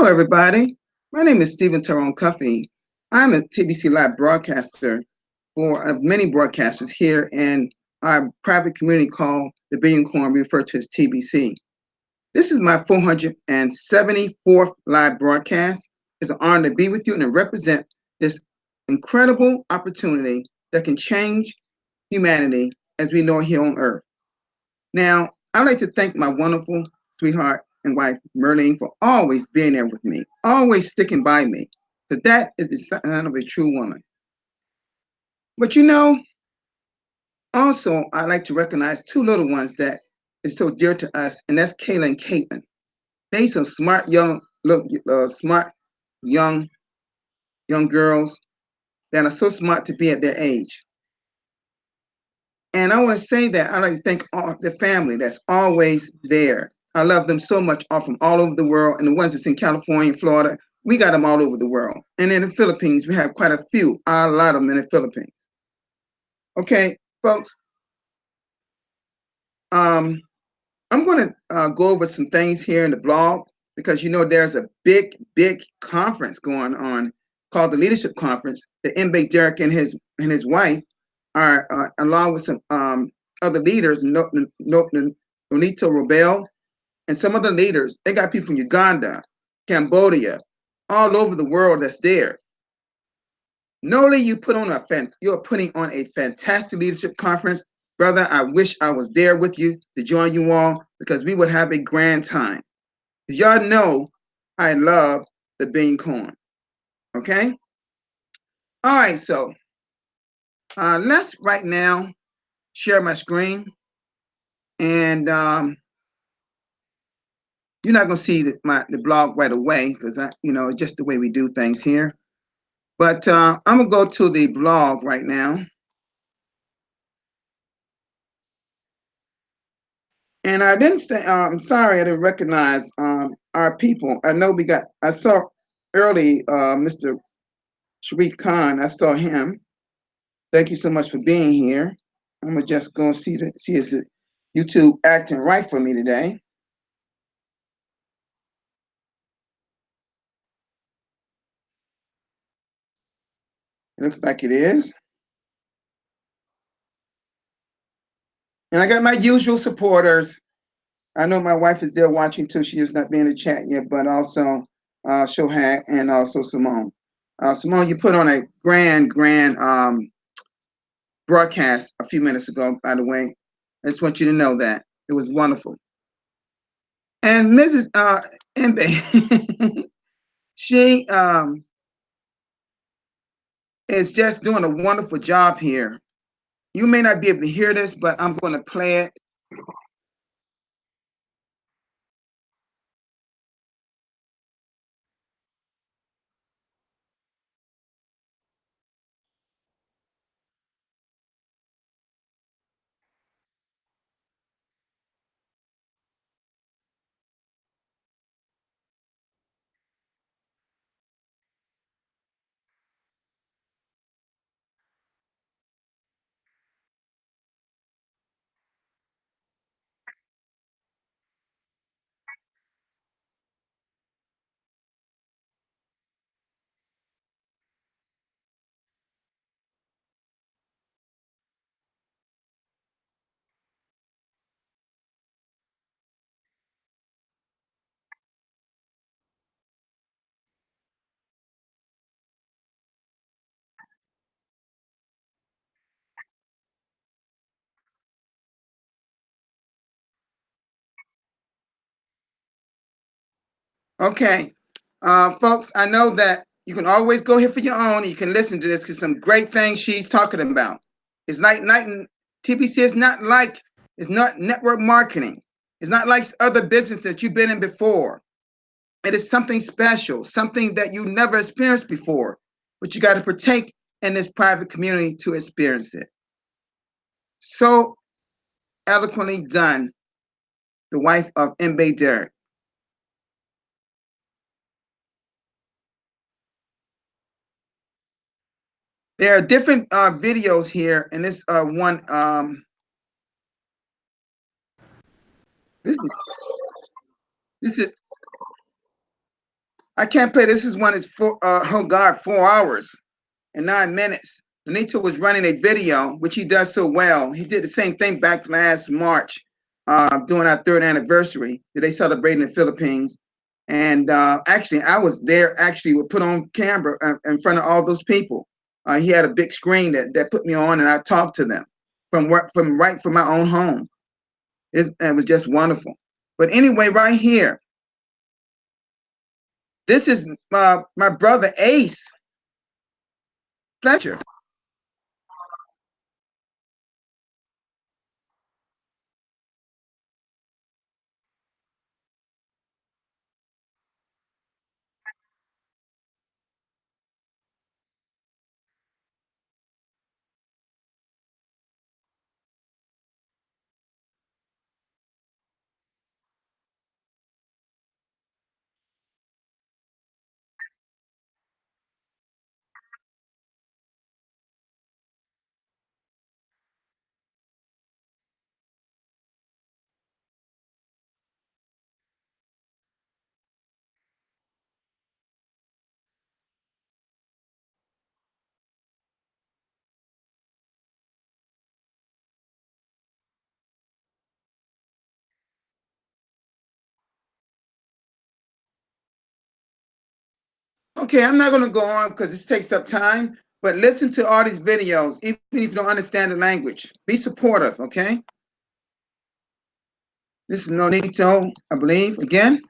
Hello, everybody. My name is Stephen Tyrone Cuffey. I'm a TBC Live broadcaster for many broadcasters here in our private community called the Billion Coin, referred to as TBC. This is my 474th live broadcast. It's an honor to be with you and to represent this incredible opportunity that can change humanity as we know it here on Earth. Now, I'd like to thank my wonderful sweetheart and wife, Merlene, for always being there with me, always sticking by me. Because that is the sign of a true woman. But also, I like to recognize two little ones that is so dear to us, and that's Kayla and Caitlin. They some smart smart young young girls that are so smart to be at their age. And I want to say that I like to thank all the family that's always there. I love them so much, all from all over the world, and the ones that's in California, Florida, we got them all over the world. And in the Philippines, we have quite a few, a lot of them in the Philippines. Okay, folks, I'm going to go over some things here in the blog because there's a big conference going on called the Leadership Conference. The MB Derek and his wife are along with some other leaders, Nonito Robel, and some other leaders. They got people from Uganda, Cambodia, all over the world that's there. Noli, you're putting on a fantastic leadership conference. Brother, I wish I was there with you to join you all because we would have a grand time. Y'all know I love the Billion Coin. Okay? All right, so let's right now share my screen. And you're not going to see the blog right away because just the way we do things here. But I'm going to go to the blog right now. And I didn't say, I'm sorry, I didn't recognize our people. I saw early Mr. Sharif Khan. I saw him. Thank you so much for being here. I'm going to just go see is YouTube acting right for me today. It looks like it is. And I got my usual supporters. I know my wife is there watching too. She is not being in the chat yet, but also Shohag and also Simone. Simone, you put on a grand broadcast a few minutes ago, by the way. I just want you to know that. It was wonderful. And Mrs. Mbe, she is just doing a wonderful job here. You may not be able to hear this, but I'm going to play it. Okay, folks, I know that you can always go here for your own. You can listen to this because some great things she's talking about. It's like TBC is it's not network marketing. It's not like other businesses that you've been in before. It is something special, something that you never experienced before, but you got to partake in this private community to experience it. So eloquently done, the wife of Mbe Derek. There are different videos here, and this one. This is. I can't play. This is one is for oh God, 4 hours and 9 minutes. Benito was running a video, which he does so well. He did the same thing back last March, during our third anniversary that they celebrated in the Philippines. And actually, I was there. Actually, we put on camera in front of all those people. He had a big screen that put me on, and I talked to them from right from my own home. It was just wonderful. But anyway, right here, this is my brother Ace Fletcher. Okay, I'm not going to go on because this takes up time, but listen to all these videos, even if you don't understand the language. Be supportive, okay? This is Nonito, I believe, again.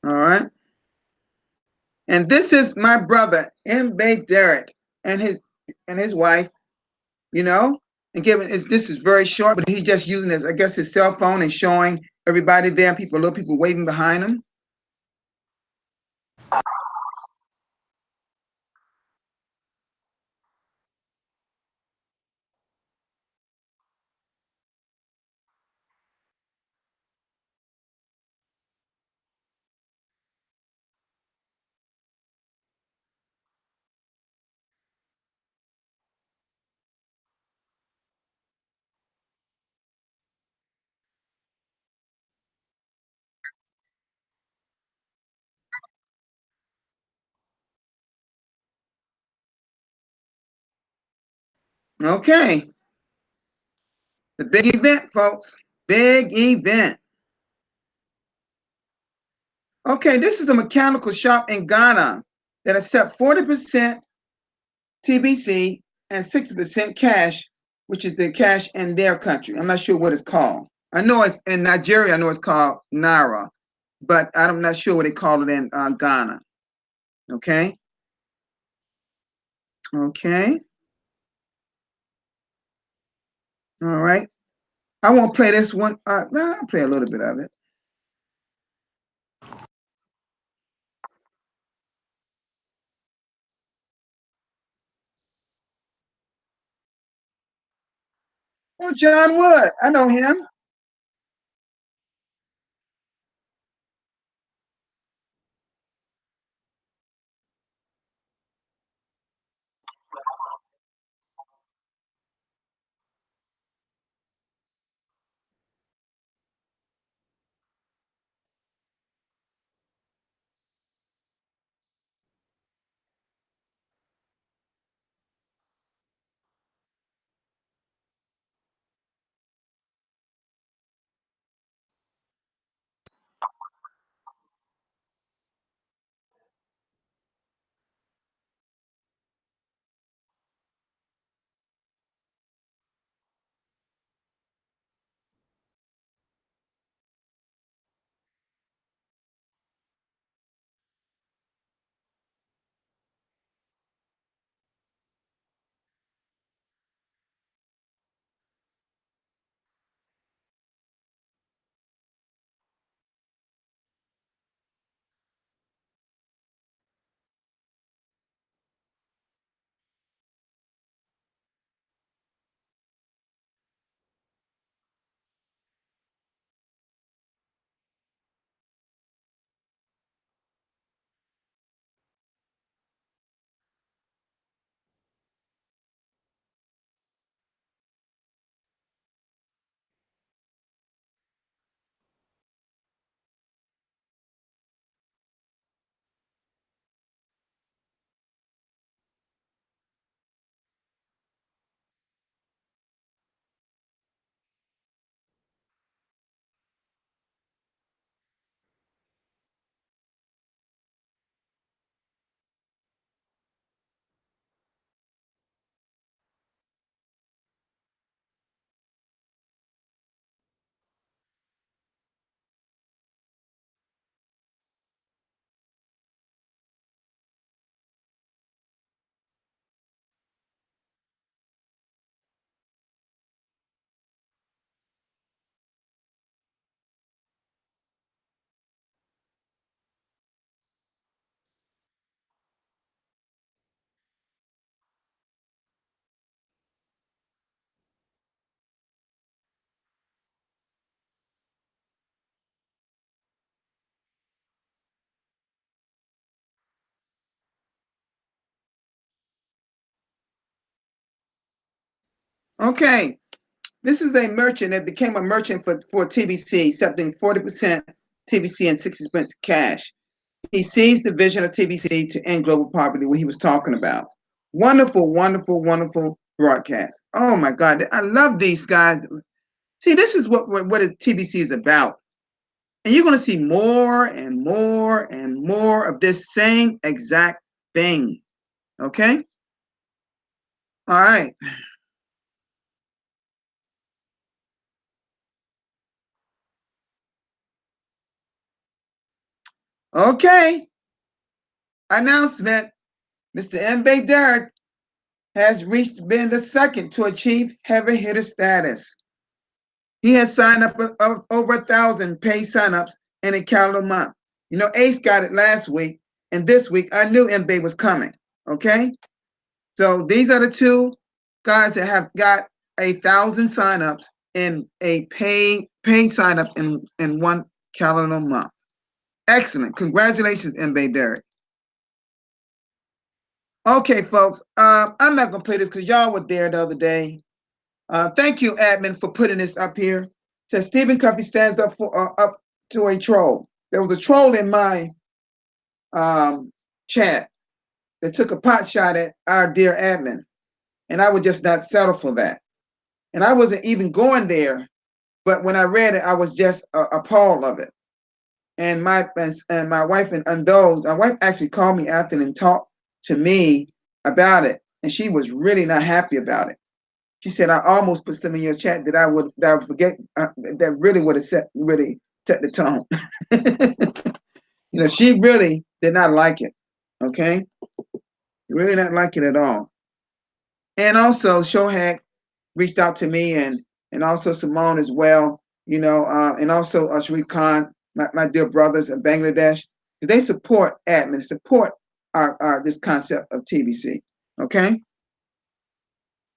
All right. And this is my brother, M. Bay Derek, and his wife, you know, and giving this is very short, but he's just using his, I guess, his cell phone and showing everybody there, people, little people waving behind him. Okay. The big event, folks. Big event. Okay, this is a mechanical shop in Ghana that accept 40% TBC and 60% cash, which is the cash in their country. I'm not sure what it's called. I know it's in Nigeria, I know it's called Naira, but I'm not sure what they call it in Ghana. Okay. Okay. All right. I won't play this one. I'll play a little bit of it. Well, John Wood, I know him. Okay, this is a merchant that became a merchant for TBC, accepting 40% TBC and 60% cash. He sees the vision of TBC to end global poverty, what he was talking about. Wonderful, wonderful, wonderful broadcast. Oh my God, I love these guys. See, this is what TBC is about. And you're going to see more and more and more of this same exact thing. Okay? All right. Okay. Announcement. Mr. M. Derrick has been the second to achieve heavy hitter status. He has signed up over 1,000 paid signups in a calendar month. You know, Ace got it last week, and this week I knew MB was coming. Okay, so these are the two guys that have got 1,000 signups in a paid sign up in one calendar month. Excellent. Congratulations, MB Derrick. Okay, folks. I'm not gonna play this because y'all were there the other day. Thank you, admin, for putting this up here. It says Stephen Covey stands up to a troll. There was a troll in my chat that took a pot shot at our dear admin, and I would just not settle for that. And I wasn't even going there, but when I read it, I was just appalled of it. And my wife and those, my wife actually called me after and talked to me about it, and she was really not happy about it. She said, I almost put some in your chat that I would forget that really would have set the tone. You know, she really did not like it. Okay, really not like it at all. And also, Shohak reached out to me, and also Simone as well. You know, and also Sharif Khan, my dear brothers in Bangladesh, they support admin, support our this concept of TBC. Okay.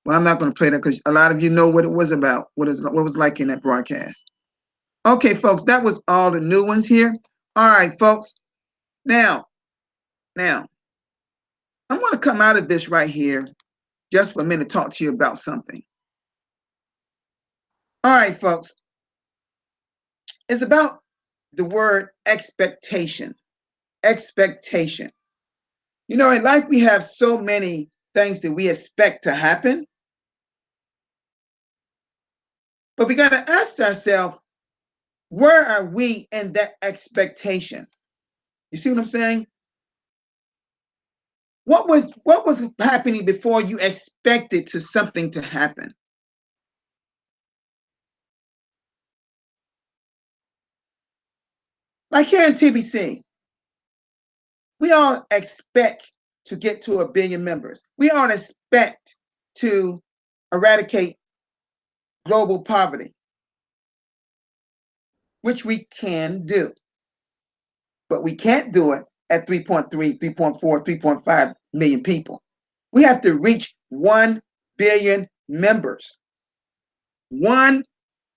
Well, I'm not going to play that because a lot of you know what it was about, what was like in that broadcast. Okay, folks, that was all the new ones here. All right, folks. Now, I'm going to come out of this right here just for a minute to talk to you about something. All right, folks. It's about the word expectation. Expectation. You know, in life, we have so many things that we expect to happen, but we got to ask ourselves, where are we in that expectation? You see what I'm saying? What was happening before you expected something to happen? Like here in TBC, we all expect to get to 1 billion members. We all expect to eradicate global poverty, which we can do. But we can't do it at 3.3, 3.4, 3.5 million people. We have to reach 1 billion members. 1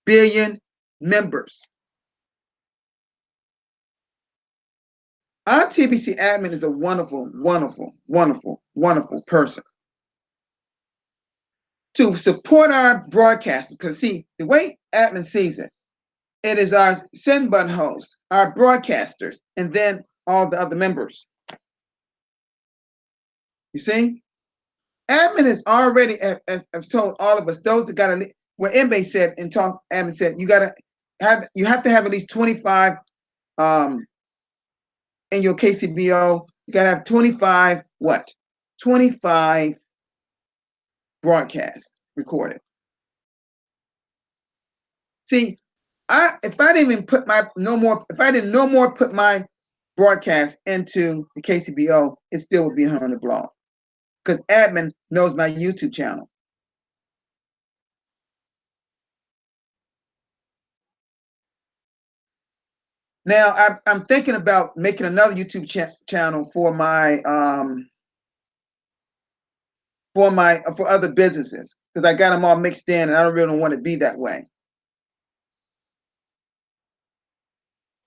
billion members. Our TBC admin is a wonderful, wonderful, wonderful, wonderful person. To support our broadcasters, because see, the way admin sees it, it is our send button hosts, our broadcasters, and then all the other members. You see? Admin has already have told all of us, those that got to, what MB said and talk, admin said, you have to have at least 25 in your KCBO. You got to have 25 what? 25 broadcasts recorded. See, if I didn't even put my if I didn't no more put my broadcast into the KCBO, it still would be here on the blog because admin knows my YouTube channel. Now I'm thinking about making another YouTube channel for my for other businesses because I got them all mixed in, and I don't really want to be that way.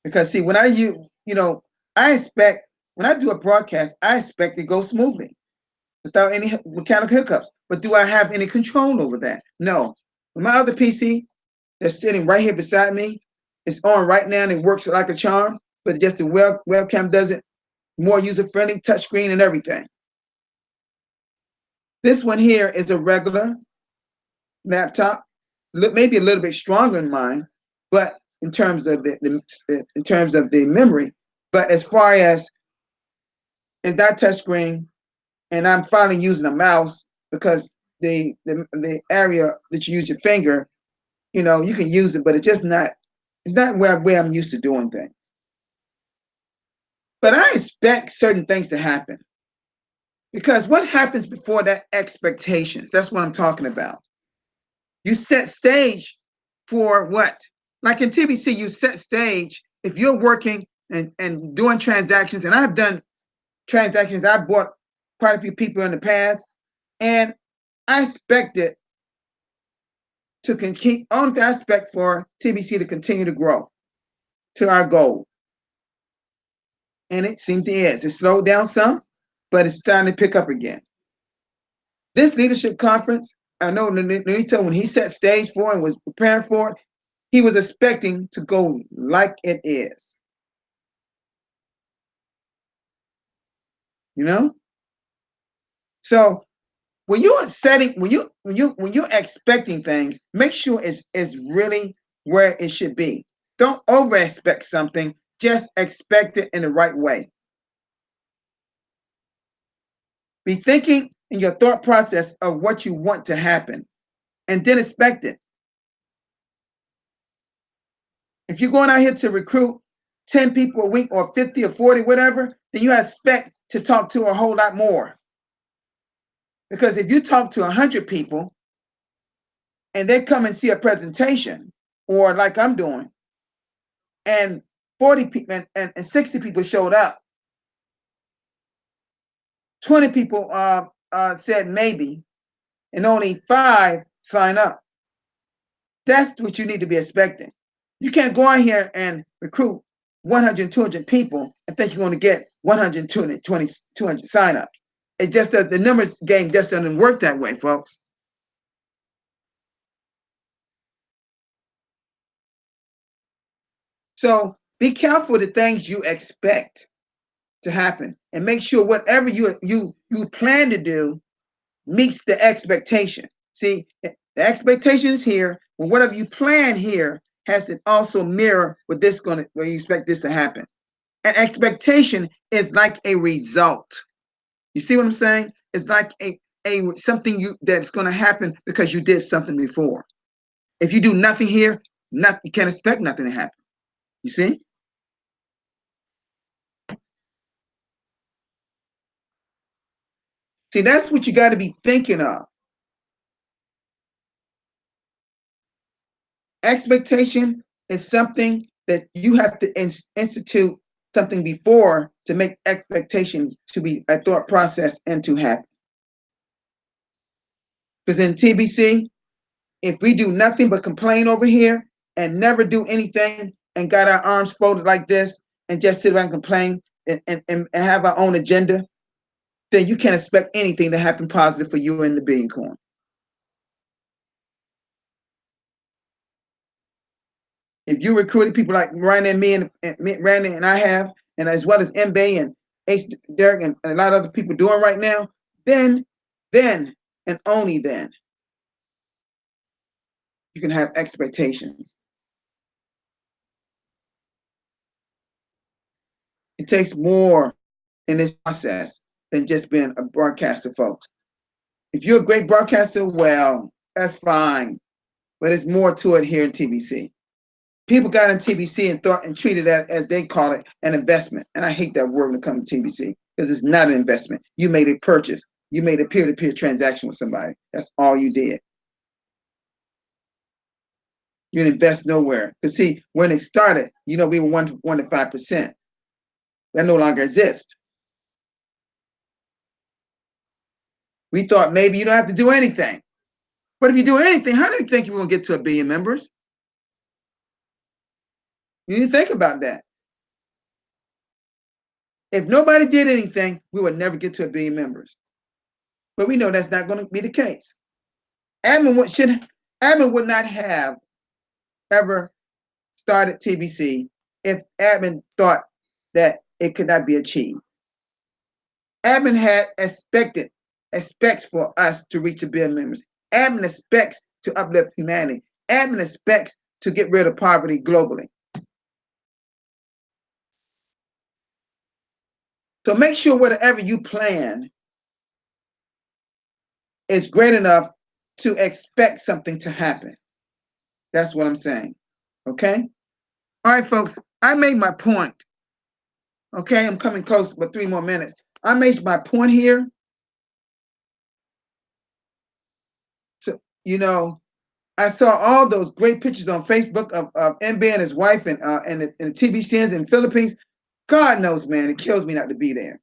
Because see, when I expect when I do a broadcast, I expect it to go smoothly. without any mechanical hiccups. But do I have any control over that? No. My other PC that's sitting right here beside me, it's on right now and it works like a charm, but just the webcam does it more user-friendly, touchscreen and everything. This one here is a regular laptop, maybe a little bit stronger than mine, but in terms of the memory. But as far as it's not touchscreen, and I'm finally using a mouse because the area that you use your finger, you can use it, but it's not where I'm used to doing things. But I expect certain things to happen because what happens before that? Expectations. That's what I'm talking about. You set stage for what? Like in TBC, you set stage if you're working and doing transactions, and I've done transactions. I bought quite a few people in the past, and I expected to keep on the aspect for TBC to continue to grow to our goal. And it seemed to is. It slowed down some, but it's starting to pick up again. This leadership conference, I know Nonito, when he set stage for it and was preparing for it, he was expecting to go like it is. So when you're setting, when you're expecting things, make sure it's really where it should be. Don't over expect something, just expect it in the right way. Be thinking in your thought process of what you want to happen, and then expect it. If you're going out here to recruit 10 people a week or 50 or 40, whatever, then you expect to talk to a whole lot more. Because if you talk to 100 people and they come and see a presentation, or like I'm doing, and 40 people and 60 people showed up, 20 people said maybe, and only 5 sign up. That's what you need to be expecting. You can't go out here and recruit 100, 200 people and think you're going to get 100, 200 sign-ups. It just does, the numbers game just doesn't work that way, folks. So be careful of the things you expect to happen, and make sure whatever you plan to do meets the expectation. See, the expectation is here, but whatever you plan here has to also mirror what where you expect this to happen. An expectation is like a result. You see what I'm saying? It's like a something that's going to happen because you did something before. If you do nothing here, you can't expect nothing to happen. You see? See, that's what you got to be thinking of. Expectation is something that you have to institute something before to make expectation to be a thought process and to happen. Because in TBC, if we do nothing but complain over here and never do anything and got our arms folded like this and just sit around and complain and have our own agenda, then you can't expect anything to happen positive for you in the Billion Coin. If you recruited people like Randy and me and Randy and I have, and as well as MBay and Ace Derek and a lot of other people doing right now, then and only then you can have expectations. It takes more in this process than just being a broadcaster, folks. If you're a great broadcaster, well, that's fine, but there's more to it here in TBC. People got in TBC and thought and treated that as they call it an investment, and I hate that word when it comes to TBC because it's not an investment. You made a purchase. You made a peer-to-peer transaction with somebody. That's all you did. You didn't invest nowhere. Because see, when it started, we were 1 to 5%. That no longer exists. We thought maybe you don't have to do anything. But if you do anything, how do you think you're going to get to 1 billion members? You need to think about that. If nobody did anything, we would never get to 1 billion members. But we know that's not going to be the case. Admin would not have ever started TBC if admin thought that it could not be achieved. Admin had expects for us to reach 1 billion members. Admin expects to uplift humanity. Admin expects to get rid of poverty globally. So make sure whatever you plan is great enough to expect something to happen. That's what I'm saying. Okay? All right, folks, I made my point. Okay, I'm coming close, but 3 more minutes. I made my point here. So, I saw all those great pictures on Facebook of MB and his wife and the TBCs in the Philippines. God knows, man, it kills me not to be there.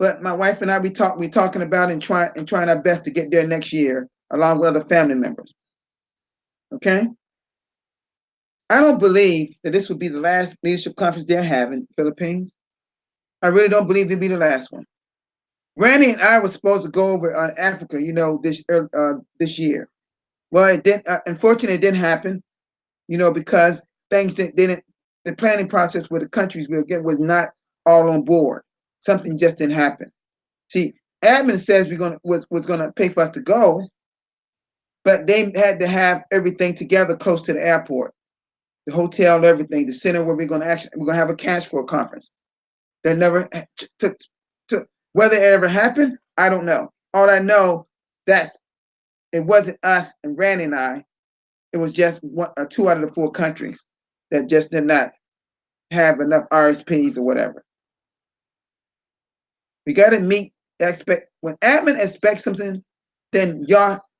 But my wife and I, we talking about and trying our best to get there next year, along with other family members. Okay? I don't believe that this would be the last leadership conference they're having in the Philippines. I really don't believe it'll be the last one. Randy and I were supposed to go over Africa, this year. Well, it didn't. Unfortunately, it didn't happen. Because things that didn't. The planning process with the countries was not all on board. Something just didn't happen. See, admin says was gonna pay for us to go, but they had to have everything together close to the airport, the hotel, everything, the center where we're gonna have a cash flow conference. That never took. Whether it ever happened, I don't know. All I know it wasn't us and Randy and I. It was just 2 out of the 4 countries that just did not have enough RSPs or whatever. We got to when admin expects something, then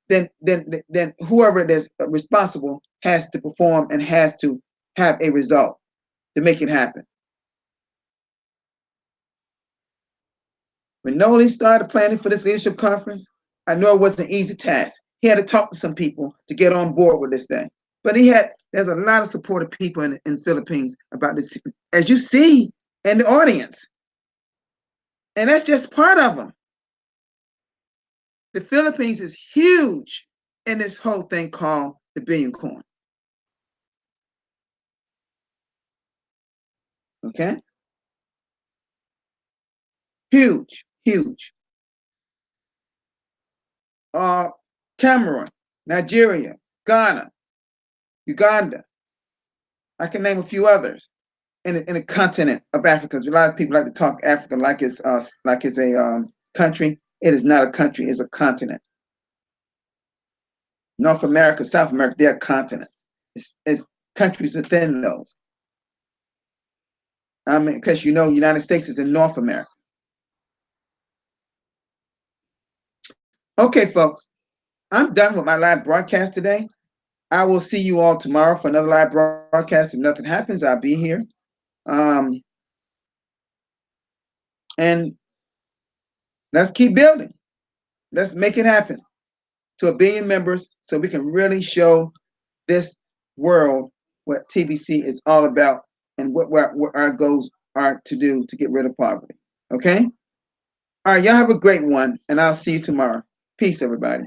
then whoever it is responsible has to perform and has to have a result to make it happen. When Noli started planning for this leadership conference, I know it wasn't an easy task. He had to talk to some people to get on board with this thing. But there's a lot of supportive people in the Philippines about this, as you see in the audience. And that's just part of them. The Philippines is huge in this whole thing called the Billion Coin. Okay? Huge, huge. Cameroon, Nigeria, Ghana, Uganda. I can name a few others in the continent of Africa. A lot of people like to talk Africa like it's a country. It is not a country. It's a continent. North America, South America, they are continents. It's countries within those. Because United States is in North America. Okay, folks, I'm done with my live broadcast today. I will see you all tomorrow for another live broadcast. If nothing happens, I'll be here. And let's keep building. Let's make it happen to 1 billion members so we can really show this world what TBC is all about and what our goals are to do to get rid of poverty. Okay? All right, y'all have a great one, and I'll see you tomorrow. Peace, everybody.